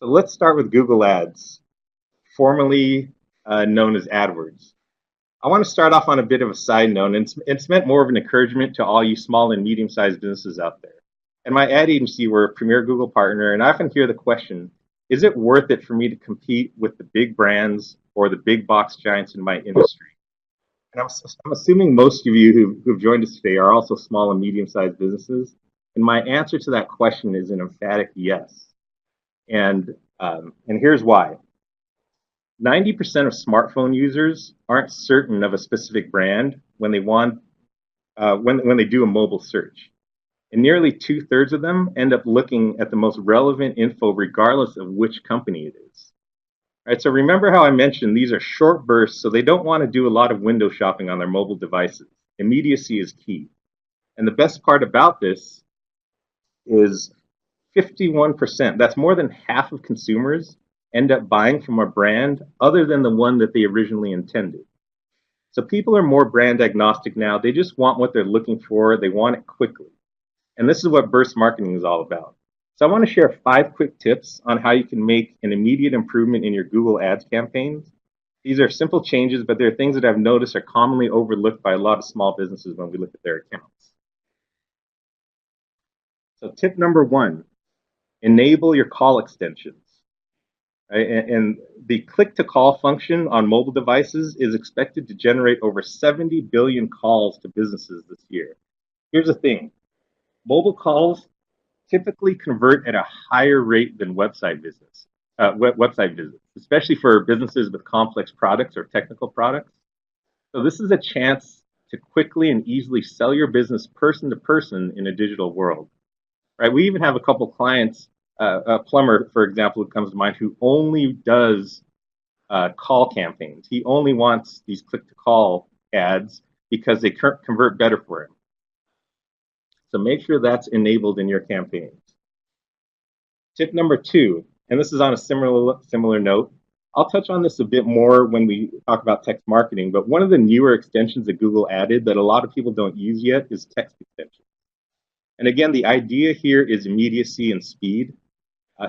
So let's start with Google Ads, formerly known as AdWords. I want to start off on a bit of a side note, and it's meant more of an encouragement to all you small and medium-sized businesses out there. And my ad agency, we're a premier Google partner, and I often hear the question, is it worth it for me to compete with the big brands or the big box giants in my industry? And I'm assuming most of you who've joined us today are also small and medium-sized businesses. And my answer to that question is an emphatic yes. And here's why. 90% of smartphone users aren't certain of a specific brand when they want when they do a mobile search. And nearly two-thirds of them end up looking at the most relevant info regardless of which company it is. All right, so remember how I mentioned these are short bursts, so they don't want to do a lot of window shopping on their mobile devices. Immediacy is key. And the best part about this is 51%, that's more than half of consumers end up buying from a brand other than the one that they originally intended. So people are more brand agnostic now. They just want what they're looking for. They want it quickly. And this is what burst marketing is all about. So I want to share 5 quick tips on how you can make an immediate improvement in your Google Ads campaigns. These are simple changes, but they're things that I've noticed are commonly overlooked by a lot of small businesses when we look at their accounts. So tip number 1, enable your call extensions. Right? And the click-to-call function on mobile devices is expected to generate over 70 billion calls to businesses this year. Here's the thing. Mobile calls typically convert at a higher rate than website visits, especially for businesses with complex products or technical products. So this is a chance to quickly and easily sell your business person to person in a digital world. Right? We even have a couple clients, a plumber, for example, who comes to mind, who only does call campaigns. He only wants these click-to-call ads because they convert better for him. So make sure that's enabled in your campaigns. Tip number 2, and this is on a similar note. I'll touch on this a bit more when we talk about text marketing, but one of the newer extensions that Google added that a lot of people don't use yet is text extensions. And again, the idea here is immediacy and speed.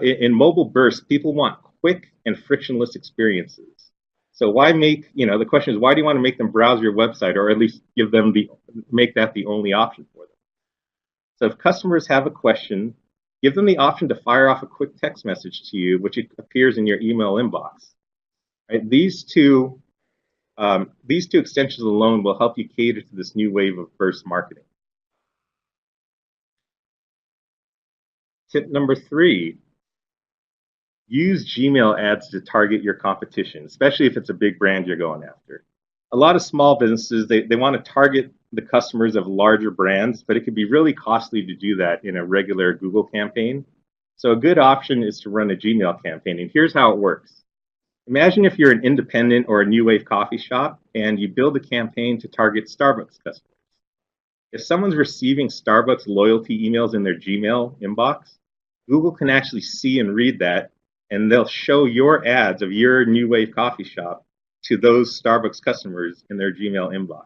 In mobile bursts, people want quick and frictionless experiences. So why the question is, why do you want to make them browse your website, or at least make that the only option for them? So if customers have a question, give them the option to fire off a quick text message to you, which appears in your email inbox. Right? These two extensions alone will help you cater to this new wave of burst marketing. Tip number 3, use Gmail ads to target your competition, especially if it's a big brand you're going after. A lot of small businesses, they want to target the customers of larger brands, but it can be really costly to do that in a regular Google campaign. So a good option is to run a Gmail campaign, and here's how it works. Imagine if you're an independent or a new wave coffee shop and you build a campaign to target Starbucks customers. If someone's receiving Starbucks loyalty emails in their Gmail inbox, Google can actually see and read that, and they'll show your ads of your new wave coffee shop to those Starbucks customers in their Gmail inbox.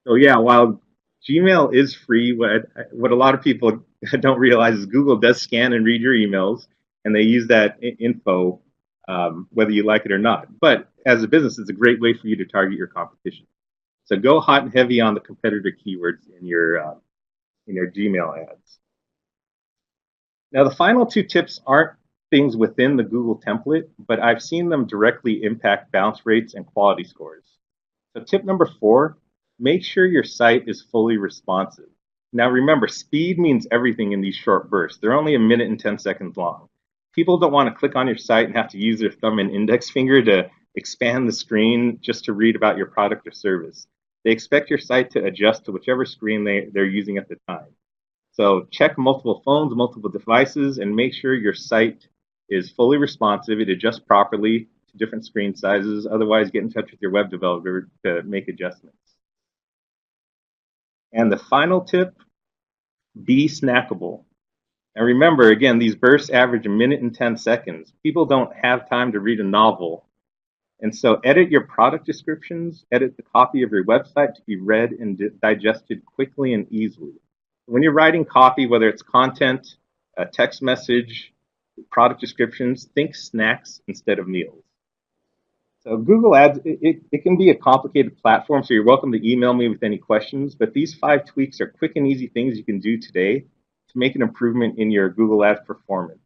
So yeah, while Gmail is free, what a lot of people don't realize is Google does scan and read your emails, and they use that info whether you like it or not. But as a business, it's a great way for you to target your competition. So go hot and heavy on the competitor keywords in your Gmail ads. Now, the final 2 tips aren't things within the Google template, but I've seen them directly impact bounce rates and quality scores. So tip number 4, make sure your site is fully responsive. Now remember, speed means everything in these short bursts. They're only 1 minute and 10 seconds long. People don't want to click on your site and have to use their thumb and index finger to expand the screen just to read about your product or service. They expect your site to adjust to whichever screen they're using at the time. So check multiple phones, multiple devices, and make sure your site is fully responsive. It adjusts properly to different screen sizes. Otherwise, get in touch with your web developer to make adjustments. And the final tip, be snackable. And remember, again, these bursts average 1 minute and 10 seconds. People don't have time to read a novel. And so edit your product descriptions, edit the copy of your website to be read and digested quickly and easily. When you're writing copy, whether it's content, a text message, product descriptions, think snacks instead of meals. So Google Ads, it can be a complicated platform, so you're welcome to email me with any questions, but these 5 tweaks are quick and easy things you can do today to make an improvement in your Google Ads performance.